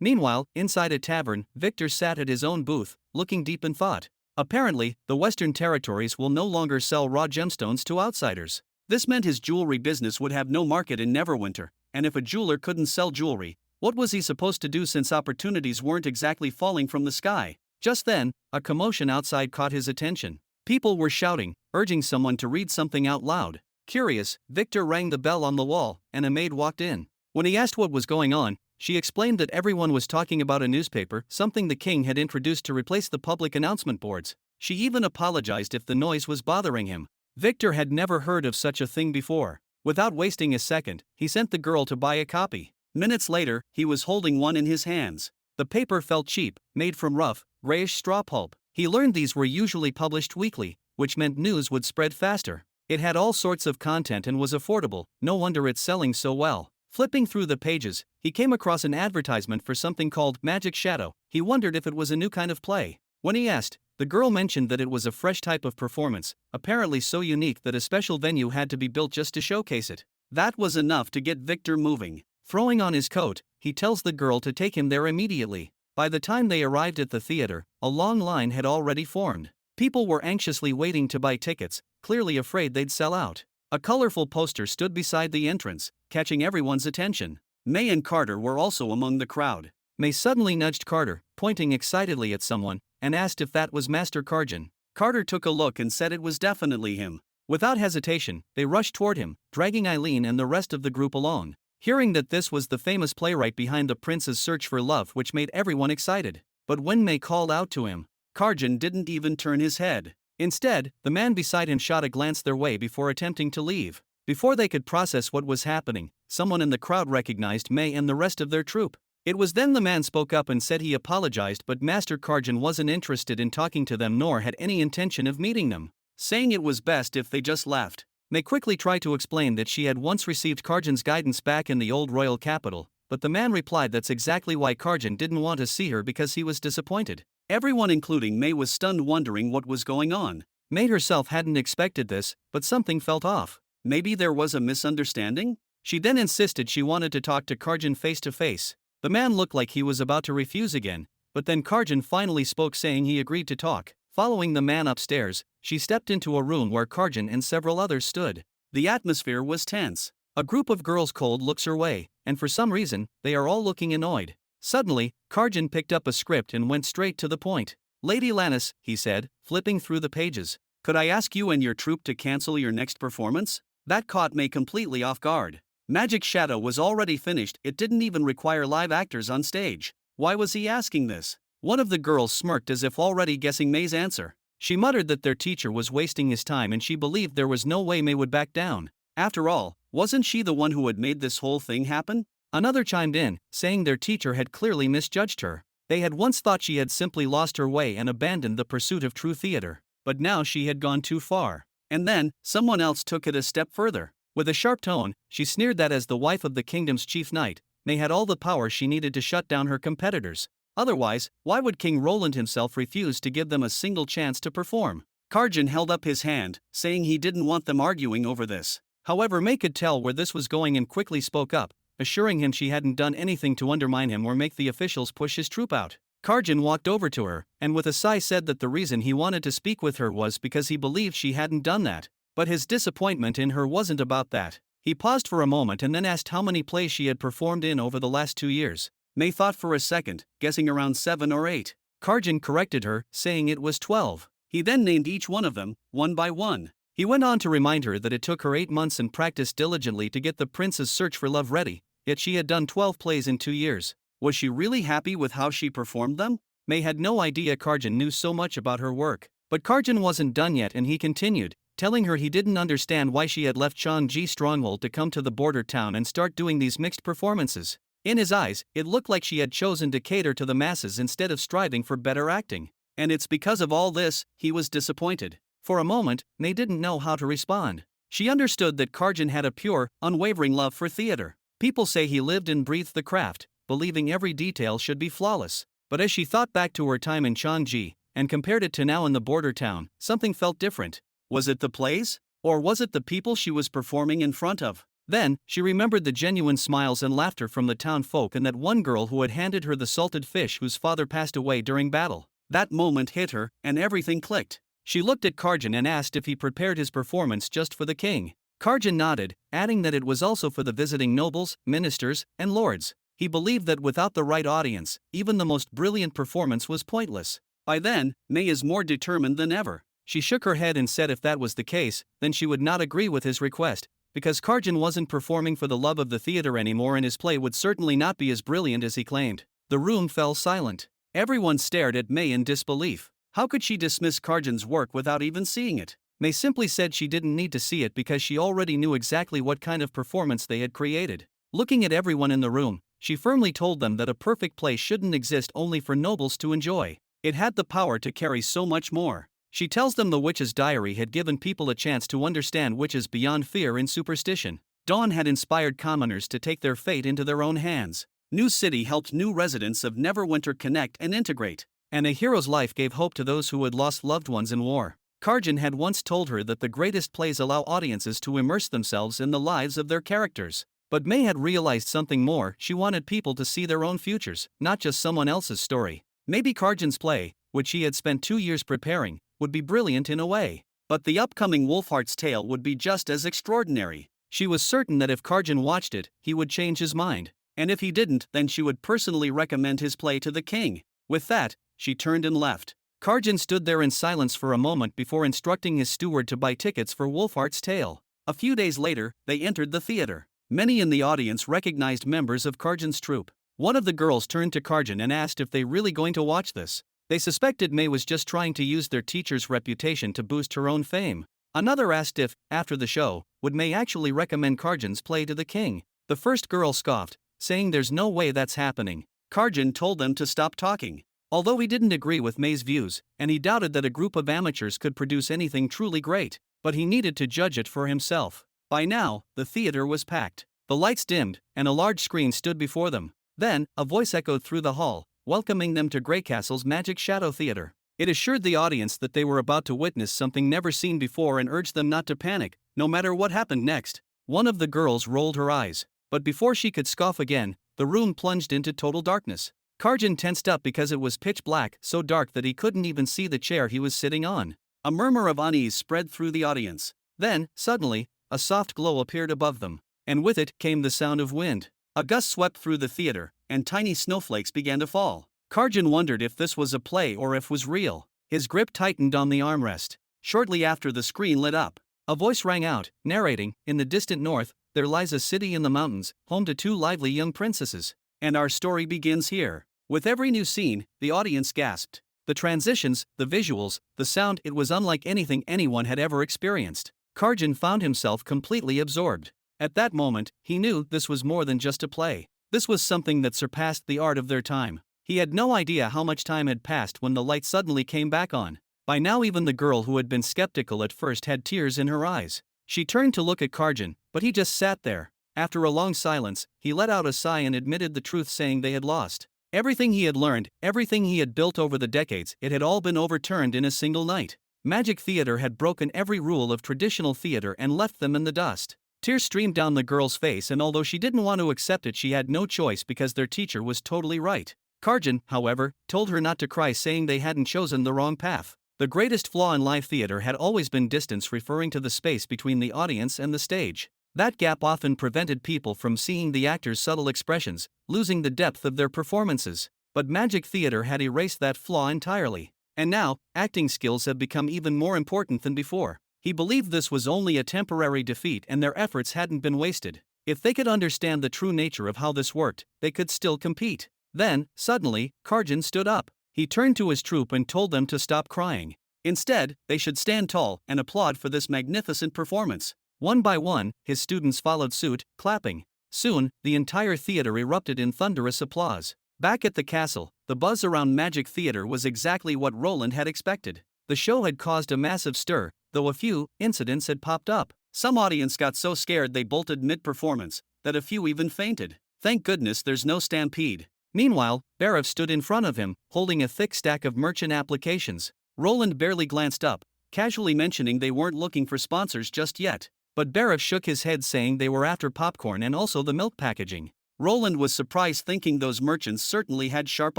Meanwhile, inside a tavern, Victor sat at his own booth, looking deep in thought. Apparently, the Western territories will no longer sell raw gemstones to outsiders. This meant his jewelry business would have no market in Neverwinter, and if a jeweler couldn't sell jewelry, what was he supposed to do since opportunities weren't exactly falling from the sky? Just then, a commotion outside caught his attention. People were shouting, urging someone to read something out loud. Curious, Victor rang the bell on the wall, and a maid walked in. When he asked what was going on, she explained that everyone was talking about a newspaper, something the king had introduced to replace the public announcement boards. She even apologized if the noise was bothering him. Victor had never heard of such a thing before. Without wasting a second, he sent the girl to buy a copy. Minutes later, he was holding one in his hands. The paper felt cheap, made from rough, grayish straw pulp. He learned these were usually published weekly, which meant news would spread faster. It had all sorts of content and was affordable, no wonder it's selling so well. Flipping through the pages, he came across an advertisement for something called Magic Shadow. He wondered if it was a new kind of play. When he asked, the girl mentioned that it was a fresh type of performance, apparently so unique that a special venue had to be built just to showcase it. That was enough to get Victor moving. Throwing on his coat, he tells the girl to take him there immediately. By the time they arrived at the theater, a long line had already formed. People were anxiously waiting to buy tickets, clearly afraid they'd sell out. A colorful poster stood beside the entrance, catching everyone's attention. May and Carter were also among the crowd. May suddenly nudged Carter, pointing excitedly at someone, and asked if that was Master Karjan. Carter took a look and said it was definitely him. Without hesitation, they rushed toward him, dragging Eileen and the rest of the group along. Hearing that this was the famous playwright behind the prince's search for love, which made everyone excited. But when May called out to him, Karjan didn't even turn his head. Instead, the man beside him shot a glance their way before attempting to leave. Before they could process what was happening, someone in the crowd recognized May and the rest of their troupe. It was then the man spoke up and said he apologized, but Master Karjan wasn't interested in talking to them nor had any intention of meeting them, saying it was best if they just left. May quickly tried to explain that she had once received Karjan's guidance back in the old royal capital, but the man replied that's exactly why Karjan didn't want to see her, because he was disappointed. Everyone including May was stunned, wondering what was going on. May herself hadn't expected this, but something felt off. Maybe there was a misunderstanding? She then insisted she wanted to talk to Karjan face to face. The man looked like he was about to refuse again, but then Karjan finally spoke, saying he agreed to talk. Following the man upstairs, she stepped into a room where Karjan and several others stood. The atmosphere was tense. A group of girls cold looks her way, and for some reason, they are all looking annoyed. Suddenly, Karjan picked up a script and went straight to the point. Lady Lannis, he said, flipping through the pages. Could I ask you and your troupe to cancel your next performance? That caught May completely off guard. Magic Shadow was already finished, it didn't even require live actors on stage. Why was he asking this? One of the girls smirked as if already guessing May's answer. She muttered that their teacher was wasting his time and she believed there was no way May would back down. After all, wasn't she the one who had made this whole thing happen? Another chimed in, saying their teacher had clearly misjudged her. They had once thought she had simply lost her way and abandoned the pursuit of true theater. But now she had gone too far. And then, someone else took it a step further. With a sharp tone, she sneered that as the wife of the kingdom's chief knight, May had all the power she needed to shut down her competitors. Otherwise, why would King Roland himself refuse to give them a single chance to perform? Karjan held up his hand, saying he didn't want them arguing over this. However, May could tell where this was going and quickly spoke up, assuring him she hadn't done anything to undermine him or make the officials push his troupe out. Karjan walked over to her, and with a sigh said that the reason he wanted to speak with her was because he believed she hadn't done that. But his disappointment in her wasn't about that. He paused for a moment and then asked how many plays she had performed in over the last 2 years. May thought for a second, guessing around 7 or 8. Karjan corrected her, saying it was 12. He then named each one of them, one by one. He went on to remind her that it took her 8 months and practiced diligently to get the prince's search for love ready, yet she had done 12 plays in 2 years. Was she really happy with how she performed them? May had no idea Karjan knew so much about her work. But Karjan wasn't done yet and he continued, telling her he didn't understand why she had left Changji Stronghold to come to the border town and start doing these mixed performances. In his eyes, it looked like she had chosen to cater to the masses instead of striving for better acting. And it's because of all this, he was disappointed. For a moment, May didn't know how to respond. She understood that Karjan had a pure, unwavering love for theater. People say he lived and breathed the craft, believing every detail should be flawless. But as she thought back to her time in Changji, and compared it to now in the border town, something felt different. Was it the plays? Or was it the people she was performing in front of? Then, she remembered the genuine smiles and laughter from the town folk and that one girl who had handed her the salted fish whose father passed away during battle. That moment hit her, and everything clicked. She looked at Karjan and asked if he prepared his performance just for the king. Karjan nodded, adding that it was also for the visiting nobles, ministers, and lords. He believed that without the right audience, even the most brilliant performance was pointless. By then, May is more determined than ever. She shook her head and said if that was the case, then she would not agree with his request, because Karjan wasn't performing for the love of the theater anymore and his play would certainly not be as brilliant as he claimed. The room fell silent. Everyone stared at May in disbelief. How could she dismiss Karjan's work without even seeing it? May simply said she didn't need to see it because she already knew exactly what kind of performance they had created. Looking at everyone in the room, she firmly told them that a perfect play shouldn't exist only for nobles to enjoy. It had the power to carry so much more. She tells them the witch's diary had given people a chance to understand witches beyond fear and superstition. Dawn had inspired commoners to take their fate into their own hands. New City helped new residents of Neverwinter connect and integrate. And a hero's life gave hope to those who had lost loved ones in war. Karjan had once told her that the greatest plays allow audiences to immerse themselves in the lives of their characters. But May had realized something more. She wanted people to see their own futures, not just someone else's story. Maybe Karjan's play, which she had spent 2 years preparing, would be brilliant in a way. But the upcoming Wolfheart's Tale would be just as extraordinary. She was certain that if Karjan watched it, he would change his mind. And if he didn't, then she would personally recommend his play to the king. With that, she turned and left. Karjan stood there in silence for a moment before instructing his steward to buy tickets for Wolfheart's Tale. A few days later, they entered the theater. Many in the audience recognized members of Karjan's troupe. One of the girls turned to Karjan and asked if they really going to watch this. They suspected May was just trying to use their teacher's reputation to boost her own fame. Another asked if, after the show, would May actually recommend Karjan's play to the king. The first girl scoffed, saying there's no way that's happening. Karjan told them to stop talking. Although he didn't agree with May's views, and he doubted that a group of amateurs could produce anything truly great, but he needed to judge it for himself. By now, the theater was packed. The lights dimmed, and a large screen stood before them. Then, a voice echoed through the hall, welcoming them to Greycastle's Magic Shadow Theater. It assured the audience that they were about to witness something never seen before and urged them not to panic, no matter what happened next. One of the girls rolled her eyes, but before she could scoff again, the room plunged into total darkness. Karjan tensed up because it was pitch black, so dark that he couldn't even see the chair he was sitting on. A murmur of unease spread through the audience. Then, suddenly, a soft glow appeared above them, and with it came the sound of wind. A gust swept through the theater, and tiny snowflakes began to fall. Karjan wondered if this was a play or if it was real. His grip tightened on the armrest. Shortly after, the screen lit up. A voice rang out, narrating, "In the distant north, there lies a city in the mountains, home to 2 lively young princesses. And our story begins here." With every new scene, the audience gasped. The transitions, the visuals, the sound, it was unlike anything anyone had ever experienced. Karjan found himself completely absorbed. At that moment, he knew this was more than just a play. This was something that surpassed the art of their time. He had no idea how much time had passed when the light suddenly came back on. By now even the girl who had been skeptical at first had tears in her eyes. She turned to look at Karjan, but he just sat there. After a long silence, he let out a sigh and admitted the truth, saying they had lost. Everything he had learned, everything he had built over the decades, it had all been overturned in a single night. Magic theater had broken every rule of traditional theater and left them in the dust. Tears streamed down the girl's face, and although she didn't want to accept it, she had no choice because their teacher was totally right. Karjan, however, told her not to cry, saying they hadn't chosen the wrong path. The greatest flaw in live theater had always been distance, referring to the space between the audience and the stage. That gap often prevented people from seeing the actors' subtle expressions, losing the depth of their performances. But Magic Theater had erased that flaw entirely. And now, acting skills have become even more important than before. He believed this was only a temporary defeat and their efforts hadn't been wasted. If they could understand the true nature of how this worked, they could still compete. Then, suddenly, Karjan stood up. He turned to his troupe and told them to stop crying. Instead, they should stand tall and applaud for this magnificent performance. One by one, his students followed suit, clapping. Soon, the entire theater erupted in thunderous applause. Back at the castle, the buzz around Magic Theater was exactly what Roland had expected. The show had caused a massive stir, though a few incidents had popped up. Some audience got so scared they bolted mid-performance that a few even fainted. Thank goodness there's no stampede. Meanwhile, Barav stood in front of him, holding a thick stack of merchant applications. Roland barely glanced up, casually mentioning they weren't looking for sponsors just yet. but Berev shook his head saying they were after popcorn and also the milk packaging. Roland was surprised thinking those merchants certainly had sharp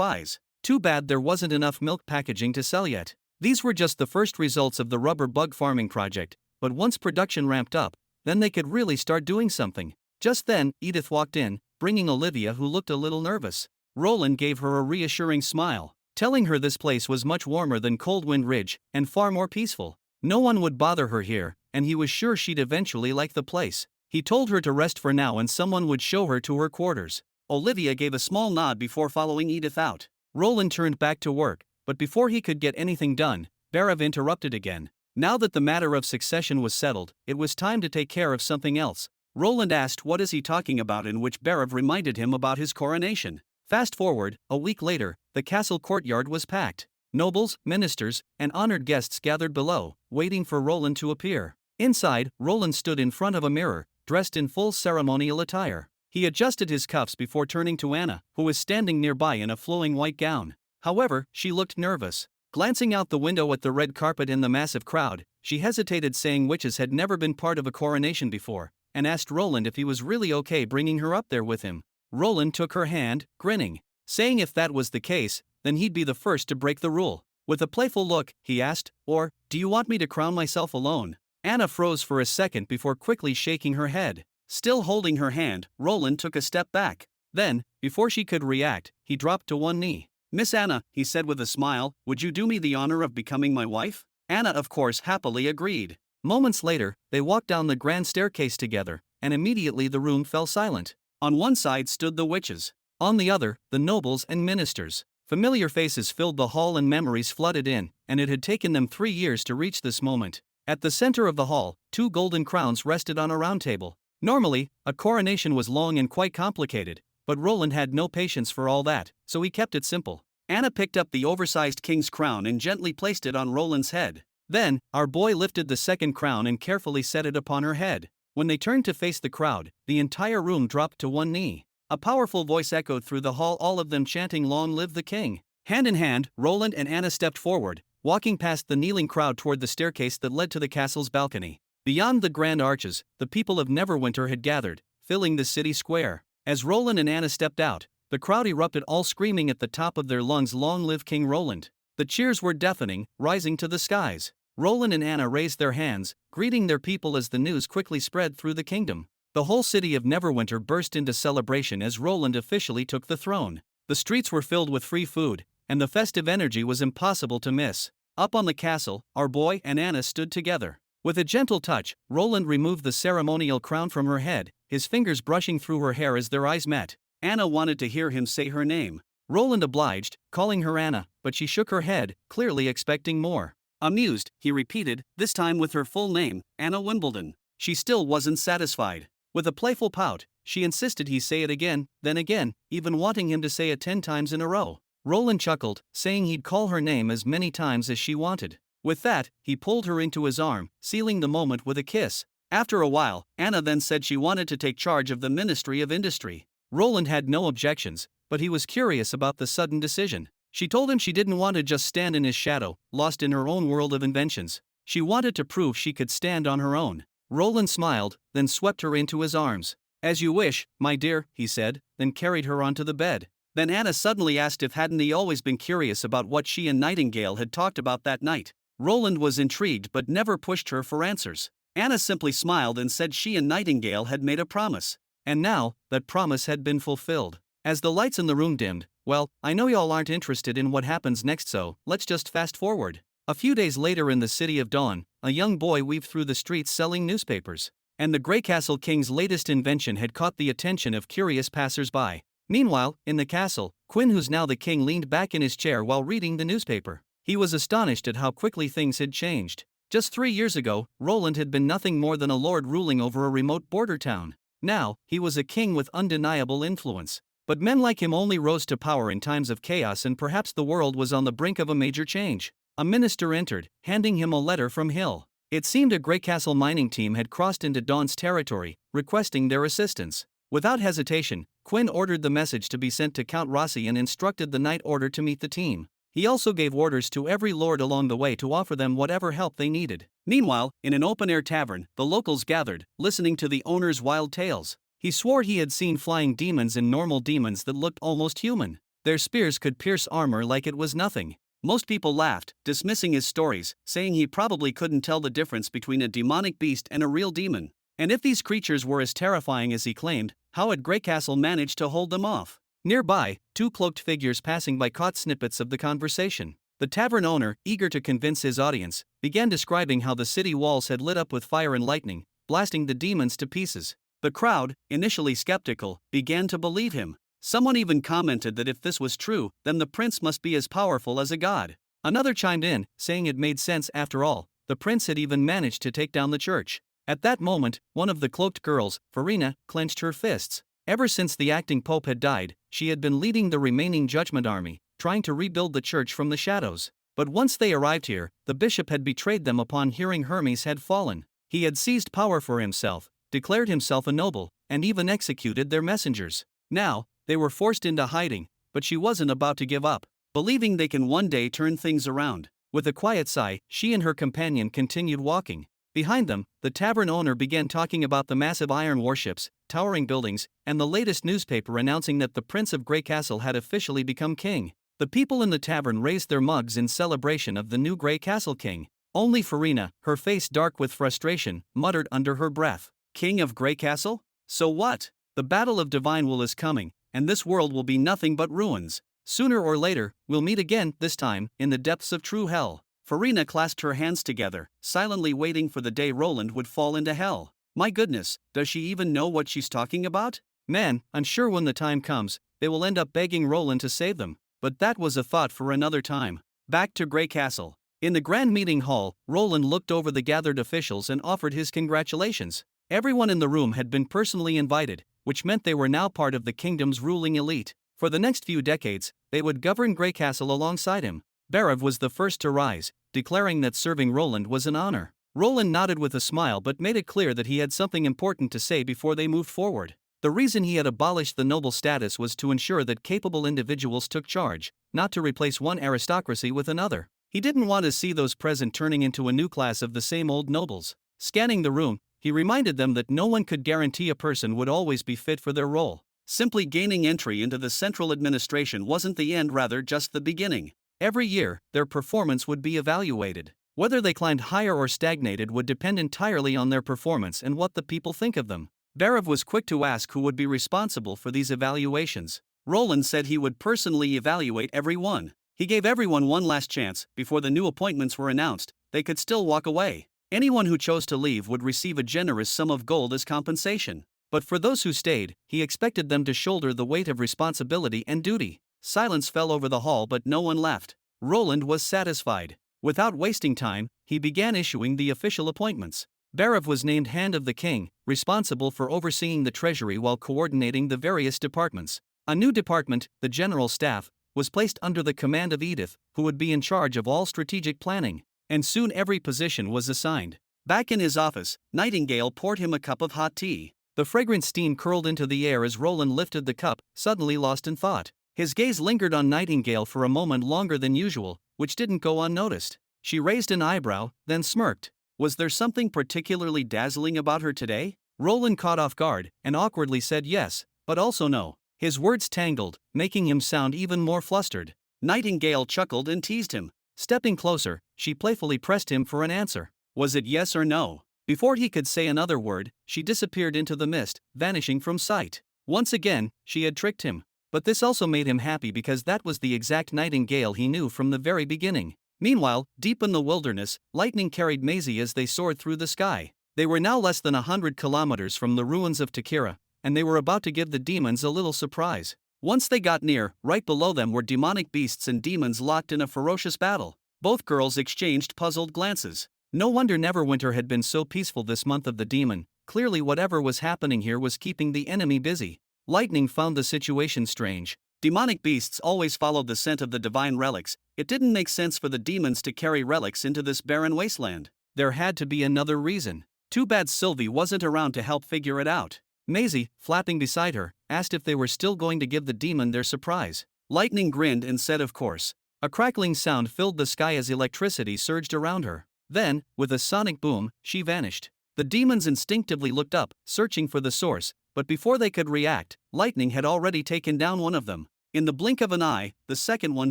eyes. Too bad there wasn't enough milk packaging to sell yet. These were just the first results of the rubber bug farming project, but once production ramped up, then they could really start doing something. Just then, Edith walked in, bringing Olivia, who looked a little nervous. Roland gave her a reassuring smile, telling her this place was much warmer than Coldwind Ridge and far more peaceful. No one would bother her here, and he was sure she'd eventually like the place. He told her to rest for now and someone would show her to her quarters. Olivia gave a small nod before following Edith out. Roland turned back to work, but before he could get anything done, Berev interrupted again. Now that the matter of succession was settled, it was time to take care of something else. Roland asked what is he talking about, in which Berev reminded him about his coronation. Fast forward, a week later, the castle courtyard was packed. Nobles, ministers, and honored guests gathered below, waiting for Roland to appear. Inside, Roland stood in front of a mirror, dressed in full ceremonial attire. He adjusted his cuffs before turning to Anna, who was standing nearby in a flowing white gown. However, she looked nervous. Glancing out the window at the red carpet and the massive crowd, she hesitated, saying witches had never been part of a coronation before, and asked Roland if he was really okay bringing her up there with him. Roland took her hand, grinning, saying if that was the case, then he'd be the first to break the rule. With a playful look, he asked, "Or, do you want me to crown myself alone?" Anna froze for a second before quickly shaking her head. Still holding her hand, Roland took a step back. Then, before she could react, he dropped to one knee. "Miss Anna," he said with a smile, "would you do me the honor of becoming my wife?" Anna, of course, happily agreed. Moments later, they walked down the grand staircase together, and immediately the room fell silent. On one side stood the witches. On the other, the nobles and ministers. Familiar faces filled the hall and memories flooded in, and it had taken them 3 years to reach this moment. At the center of the hall, 2 golden crowns rested on a round table. Normally, a coronation was long and quite complicated, but Roland had no patience for all that, so he kept it simple. Anna picked up the oversized king's crown and gently placed it on Roland's head. Then, our boy lifted the second crown and carefully set it upon her head. When they turned to face the crowd, the entire room dropped to one knee. A powerful voice echoed through the hall, all of them chanting, "Long live the king." Hand in hand, Roland and Anna stepped forward, walking past the kneeling crowd toward the staircase that led to the castle's balcony. Beyond the grand arches, the people of Neverwinter had gathered, filling the city square. As Roland and Anna stepped out, the crowd erupted, all screaming at the top of their lungs, "Long live King Roland." The cheers were deafening, rising to the skies. Roland and Anna raised their hands, greeting their people as the news quickly spread through the kingdom. The whole city of Neverwinter burst into celebration as Roland officially took the throne. The streets were filled with free food, and the festive energy was impossible to miss. Up on the castle, our boy and Anna stood together. With a gentle touch, Roland removed the ceremonial crown from her head, his fingers brushing through her hair as their eyes met. Anna wanted to hear him say her name. Roland obliged, calling her Anna, but she shook her head, clearly expecting more. Amused, he repeated, this time with her full name, Anna Wimbledon. She still wasn't satisfied. With a playful pout, she insisted he say it again, then again, even wanting him to say it 10 times in a row. Roland chuckled, saying he'd call her name as many times as she wanted. With that, he pulled her into his arm, sealing the moment with a kiss. After a while, Anna then said she wanted to take charge of the Ministry of Industry. Roland had no objections, but he was curious about the sudden decision. She told him she didn't want to just stand in his shadow, lost in her own world of inventions. She wanted to prove she could stand on her own. Roland smiled, then swept her into his arms. "As you wish, my dear," he said, then carried her onto the bed. Then Anna suddenly asked if hadn't he always been curious about what she and Nightingale had talked about that night. Roland was intrigued but never pushed her for answers. Anna simply smiled and said she and Nightingale had made a promise. And now, that promise had been fulfilled. As the lights in the room dimmed, well, I know y'all aren't interested in what happens next, so let's just fast forward. A few days later in the City of Dawn, a young boy weaved through the streets selling newspapers. And the Greycastle King's latest invention had caught the attention of curious passers-by. Meanwhile, in the castle, Quinn, who's now the king, leaned back in his chair while reading the newspaper. He was astonished at how quickly things had changed. Just 3 years ago, Roland had been nothing more than a lord ruling over a remote border town. Now, he was a king with undeniable influence. But men like him only rose to power in times of chaos, and perhaps the world was on the brink of a major change. A minister entered, handing him a letter from Hill. It seemed a Greycastle mining team had crossed into Dawn's territory, requesting their assistance. Without hesitation, Quinn ordered the message to be sent to Count Rossi and instructed the Night Order to meet the team. He also gave orders to every lord along the way to offer them whatever help they needed. Meanwhile, in an open-air tavern, the locals gathered, listening to the owner's wild tales. He swore he had seen flying demons and normal demons that looked almost human. Their spears could pierce armor like it was nothing. Most people laughed, dismissing his stories, saying he probably couldn't tell the difference between a demonic beast and a real demon. And if these creatures were as terrifying as he claimed, how had Grey Castle managed to hold them off? Nearby, two cloaked figures passing by caught snippets of the conversation. The tavern owner, eager to convince his audience, began describing how the city walls had lit up with fire and lightning, blasting the demons to pieces. The crowd, initially skeptical, began to believe him. Someone even commented that if this was true, then the prince must be as powerful as a god. Another chimed in, saying it made sense after all, the prince had even managed to take down the church. At that moment, one of the cloaked girls, Farina, clenched her fists. Ever since the acting pope had died, she had been leading the remaining judgment army, trying to rebuild the church from the shadows. But once they arrived here, the bishop had betrayed them upon hearing Hermes had fallen. He had seized power for himself, declared himself a noble, and even executed their messengers. Now, they were forced into hiding, but she wasn't about to give up, believing they can one day turn things around. With a quiet sigh, she and her companion continued walking. Behind them, the tavern owner began talking about the massive iron warships, towering buildings, and the latest newspaper announcing that the Prince of Grey Castle had officially become king. The people in the tavern raised their mugs in celebration of the new Grey Castle king. Only Farina, her face dark with frustration, muttered under her breath, "King of Grey Castle? So what? The battle of divine will is coming, and this world will be nothing but ruins. Sooner or later, we'll meet again, this time, in the depths of true hell." Farina clasped her hands together, silently waiting for the day Roland would fall into hell. My goodness, does she even know what she's talking about? Man, I'm sure when the time comes, they will end up begging Roland to save them. But that was a thought for another time. Back to Grey Castle. In the grand meeting hall, Roland looked over the gathered officials and offered his congratulations. Everyone in the room had been personally invited, which meant they were now part of the kingdom's ruling elite. For the next few decades, they would govern Grey Castle alongside him. Barav was the first to rise, declaring that serving Roland was an honor. Roland nodded with a smile but made it clear that he had something important to say before they moved forward. The reason he had abolished the noble status was to ensure that capable individuals took charge, not to replace one aristocracy with another. He didn't want to see those present turning into a new class of the same old nobles. Scanning the room, he reminded them that no one could guarantee a person would always be fit for their role. Simply gaining entry into the central administration wasn't the end, rather just the beginning. Every year, their performance would be evaluated. Whether they climbed higher or stagnated would depend entirely on their performance and what the people think of them. Barav was quick to ask who would be responsible for these evaluations. Roland said he would personally evaluate everyone. He gave everyone one last chance. Before the new appointments were announced, they could still walk away. Anyone who chose to leave would receive a generous sum of gold as compensation. But for those who stayed, he expected them to shoulder the weight of responsibility and duty. Silence fell over the hall, but no one left. Roland was satisfied. Without wasting time, he began issuing the official appointments. Barav was named Hand of the King, responsible for overseeing the treasury while coordinating the various departments. A new department, the General Staff, was placed under the command of Edith, who would be in charge of all strategic planning. And soon every position was assigned. Back in his office, Nightingale poured him a cup of hot tea. The fragrant steam curled into the air as Roland lifted the cup, suddenly lost in thought. His gaze lingered on Nightingale for a moment longer than usual, which didn't go unnoticed. She raised an eyebrow, then smirked. Was there something particularly dazzling about her today? Roland caught off guard, and awkwardly said yes, but also no. His words tangled, making him sound even more flustered. Nightingale chuckled and teased him. Stepping closer, she playfully pressed him for an answer. Was it yes or no? Before he could say another word, she disappeared into the mist, vanishing from sight. Once again, she had tricked him. But this also made him happy because that was the exact Nightingale he knew from the very beginning. Meanwhile, deep in the wilderness, lightning carried Maisie as they soared through the sky. They were now less than 100 kilometers from the ruins of Takira, and they were about to give the demons a little surprise. Once they got near, right below them were demonic beasts and demons locked in a ferocious battle. Both girls exchanged puzzled glances. No wonder Neverwinter had been so peaceful this month of the demon. Clearly whatever was happening here was keeping the enemy busy. Lightning found the situation strange. Demonic beasts always followed the scent of the divine relics. It didn't make sense for the demons to carry relics into this barren wasteland. There had to be another reason. Too bad Sylvie wasn't around to help figure it out. Maisie, flapping beside her, asked if they were still going to give the demon their surprise. Lightning grinned and said of course. A crackling sound filled the sky as electricity surged around her. Then, with a sonic boom, she vanished. The demons instinctively looked up, searching for the source, but before they could react, lightning had already taken down one of them. In the blink of an eye, the second one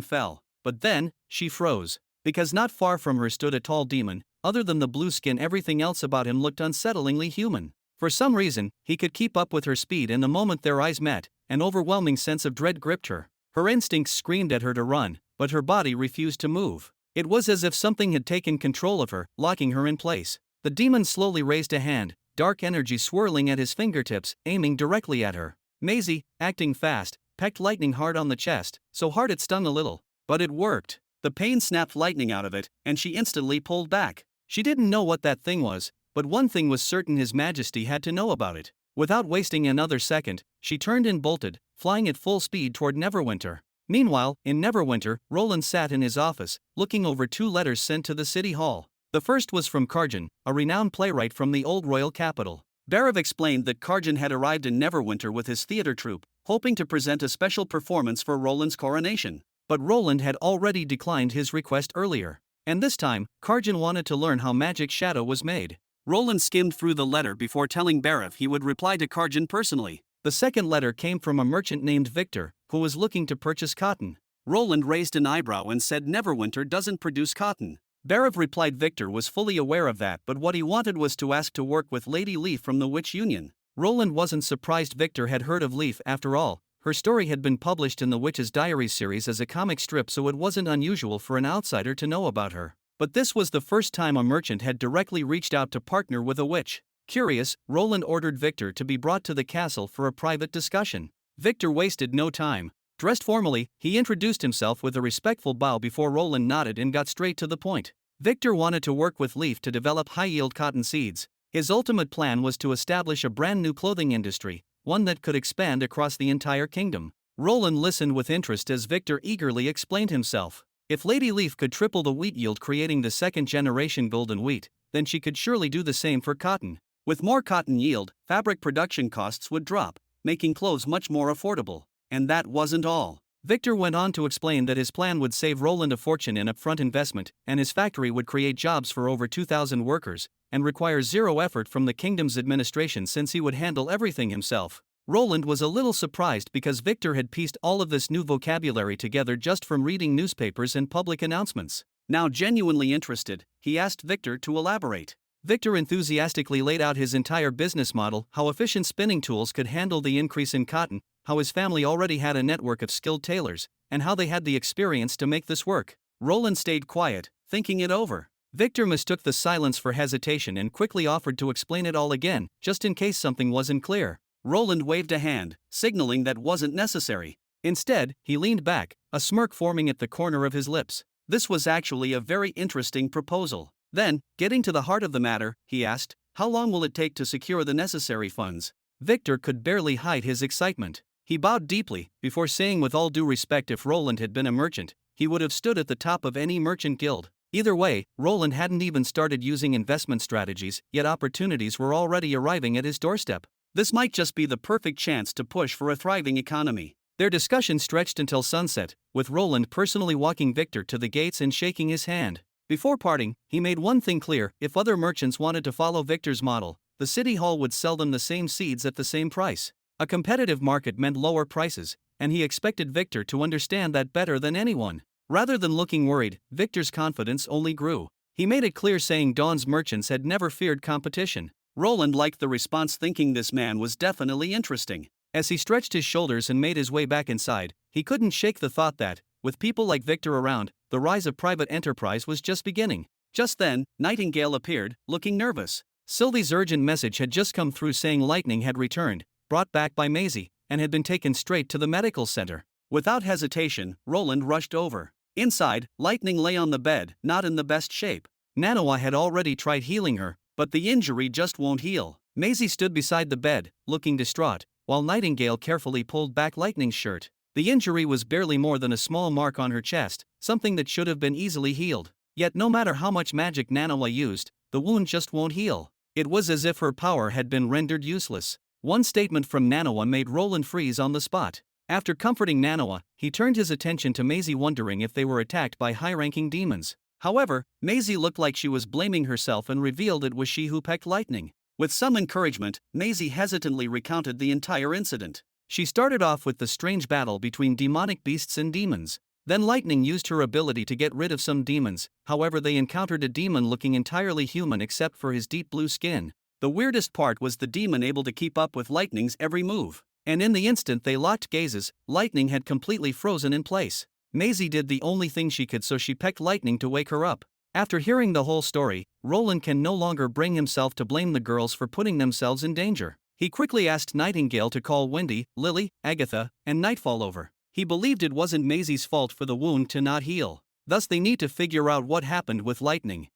fell. But then, she froze. Because not far from her stood a tall demon. Other than the blue skin, everything else about him looked unsettlingly human. For some reason, he could keep up with her speed, and the moment their eyes met, an overwhelming sense of dread gripped her. Her instincts screamed at her to run, but her body refused to move. It was as if something had taken control of her, locking her in place. The demon slowly raised a hand, dark energy swirling at his fingertips, aiming directly at her. Maisie, acting fast, pecked Lightning hard on the chest, so hard it stung a little. But it worked. The pain snapped Lightning out of it, and she instantly pulled back. She didn't know what that thing was, but one thing was certain: His Majesty had to know about it. Without wasting another second, she turned and bolted, flying at full speed toward Neverwinter. Meanwhile, in Neverwinter, Roland sat in his office, looking over 2 letters sent to the city hall. The first was from Karjan, a renowned playwright from the old royal capital. Barav explained that Karjan had arrived in Neverwinter with his theater troupe, hoping to present a special performance for Roland's coronation. But Roland had already declined his request earlier. And this time, Karjan wanted to learn how magic shadow was made. Roland skimmed through the letter before telling Barav he would reply to Karjan personally. The second letter came from a merchant named Victor, who was looking to purchase cotton. Roland raised an eyebrow and said Neverwinter doesn't produce cotton. Barav replied Victor was fully aware of that, but what he wanted was to ask to work with Lady Leaf from the Witch Union. Roland wasn't surprised Victor had heard of Leaf. After all, her story had been published in the Witch's Diaries series as a comic strip, so it wasn't unusual for an outsider to know about her. But this was the first time a merchant had directly reached out to partner with a witch. Curious, Roland ordered Victor to be brought to the castle for a private discussion. Victor wasted no time. Dressed formally, he introduced himself with a respectful bow before Roland nodded and got straight to the point. Victor wanted to work with Leaf to develop high-yield cotton seeds. His ultimate plan was to establish a brand new clothing industry, one that could expand across the entire kingdom. Roland listened with interest as Victor eagerly explained himself. If Lady Leaf could triple the wheat yield, creating the second-generation golden wheat, then she could surely do the same for cotton. With more cotton yield, fabric production costs would drop, making clothes much more affordable. And that wasn't all. Victor went on to explain that his plan would save Roland a fortune in upfront investment, and his factory would create jobs for over 2,000 workers, and require zero effort from the kingdom's administration since he would handle everything himself. Roland was a little surprised because Victor had pieced all of this new vocabulary together just from reading newspapers and public announcements. Now genuinely interested, he asked Victor to elaborate. Victor enthusiastically laid out his entire business model, how efficient spinning tools could handle the increase in cotton, how his family already had a network of skilled tailors, and how they had the experience to make this work. Roland stayed quiet, thinking it over. Victor mistook the silence for hesitation and quickly offered to explain it all again, just in case something wasn't clear. Roland waved a hand, signaling that wasn't necessary. Instead, he leaned back, a smirk forming at the corner of his lips. This was actually a very interesting proposal. Then, getting to the heart of the matter, he asked, "How long will it take to secure the necessary funds?" Victor could barely hide his excitement. He bowed deeply, before saying with all due respect, if Roland had been a merchant, he would have stood at the top of any merchant guild. Either way, Roland hadn't even started using investment strategies, yet opportunities were already arriving at his doorstep. This might just be the perfect chance to push for a thriving economy. Their discussion stretched until sunset, with Roland personally walking Victor to the gates and shaking his hand. Before parting, he made one thing clear: if other merchants wanted to follow Victor's model, the city hall would sell them the same seeds at the same price. A competitive market meant lower prices, and he expected Victor to understand that better than anyone. Rather than looking worried, Victor's confidence only grew. He made it clear, saying Dawn's merchants had never feared competition. Roland liked the response, thinking this man was definitely interesting. As he stretched his shoulders and made his way back inside, he couldn't shake the thought that, with people like Victor around, the rise of private enterprise was just beginning. Just then, Nightingale appeared, looking nervous. Sylvie's urgent message had just come through saying Lightning had returned, brought back by Maisie, and had been taken straight to the medical center. Without hesitation, Roland rushed over. Inside, Lightning lay on the bed, not in the best shape. Manhwa had already tried healing her, but the injury just won't heal. Maisie stood beside the bed, looking distraught, while Nightingale carefully pulled back Lightning's shirt. The injury was barely more than a small mark on her chest, something that should have been easily healed. Yet no matter how much magic Manhwa used, the wound just won't heal. It was as if her power had been rendered useless. One statement from Manhwa made Roland freeze on the spot. After comforting Nanoa, he turned his attention to Maisie, wondering if they were attacked by high-ranking demons. However, Maisie looked like she was blaming herself and revealed it was she who pecked Lightning. With some encouragement, Maisie hesitantly recounted the entire incident. She started off with the strange battle between demonic beasts and demons. Then Lightning used her ability to get rid of some demons, however they encountered a demon looking entirely human except for his deep blue skin. The weirdest part was the demon able to keep up with Lightning's every move. And in the instant they locked gazes, Lightning had completely frozen in place. Maisie did the only thing she could, so she pecked Lightning to wake her up. After hearing the whole story, Roland can no longer bring himself to blame the girls for putting themselves in danger. He quickly asked Nightingale to call Wendy, Lily, Agatha, and Nightfall over. He believed it wasn't Maisie's fault for the wound to not heal. Thus they need to figure out what happened with Lightning.